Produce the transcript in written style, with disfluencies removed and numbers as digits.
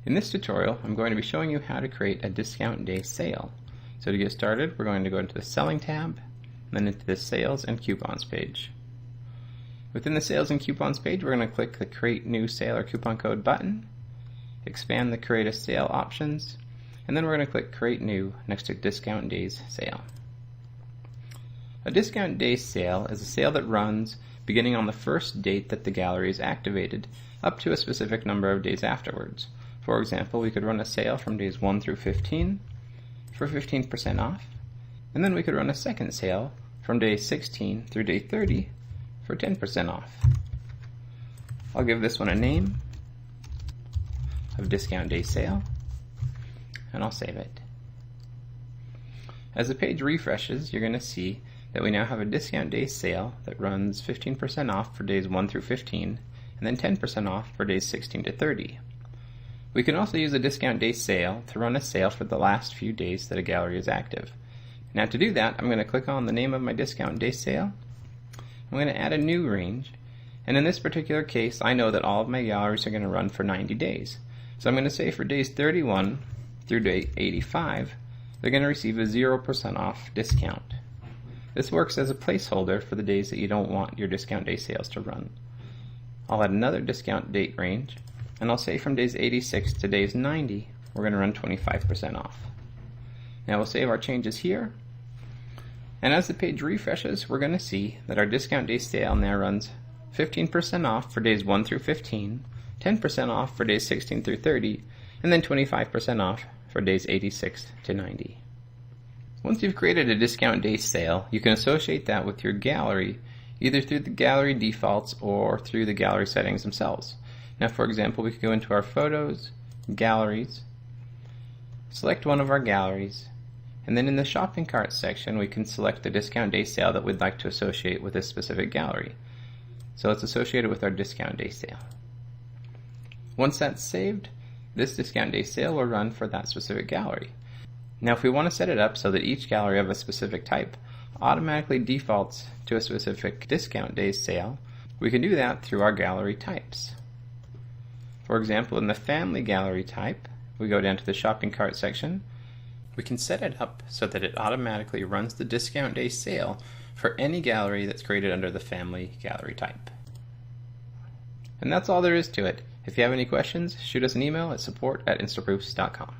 In this tutorial, I'm going to be showing you how to create a discount day sale. So to get started, we're going to go into the Selling tab, and then into the Sales and Coupons page. Within the Sales and Coupons page, we're going to click the Create New Sale or Coupon Code button, expand the Create a Sale options, and then we're going to click Create New next to Discount Days Sale. A discount day sale is a sale that runs beginning on the first date that the gallery is activated, up to a specific number of days afterwards. For example, we could run a sale from days 1 through 15 for 15% off, and then we could run a second sale from day 16 through day 30 for 10% off. I'll give this one a name of Discount Day Sale, and I'll save it. As the page refreshes, you're going to see that we now have a discount day sale that runs 15% off for days 1 through 15, and then 10% off for days 16 to 30. We can also use a discount day sale to run a sale for the last few days that a gallery is active. Now to do that, I'm going to click on the name of my discount day sale. I'm going to add a new range, and in this particular case, I know that all of my galleries are going to run for 90 days. So I'm going to say for days 31 through day 85, they're going to receive a 0% off discount. This works as a placeholder for the days that you don't want your discount day sales to run. I'll add another discount date range, and I'll say from days 86 to days 90, we're going to run 25% off. Now we'll save our changes here, and as the page refreshes, we're going to see that our discount day sale now runs 15% off for days 1 through 15, 10% off for days 16 through 30, and then 25% off for days 86 to 90. Once you've created a discount day sale, you can associate that with your gallery either through the gallery defaults or through the gallery settings themselves. Now for example, we could go into our Photos, Galleries, select one of our galleries, and then in the Shopping Cart section we can select the discount day sale that we'd like to associate with this specific gallery. So let's associate it with our discount day sale. Once that's saved, this discount day sale will run for that specific gallery. Now if we want to set it up so that each gallery of a specific type automatically defaults to a specific discount day sale, we can do that through our gallery types. For example, in the Family Gallery type, we go down to the Shopping Cart section. We can set it up so that it automatically runs the discount day sale for any gallery that's created under the Family Gallery type. And that's all there is to it. If you have any questions, shoot us an email at support@instaproofs.com.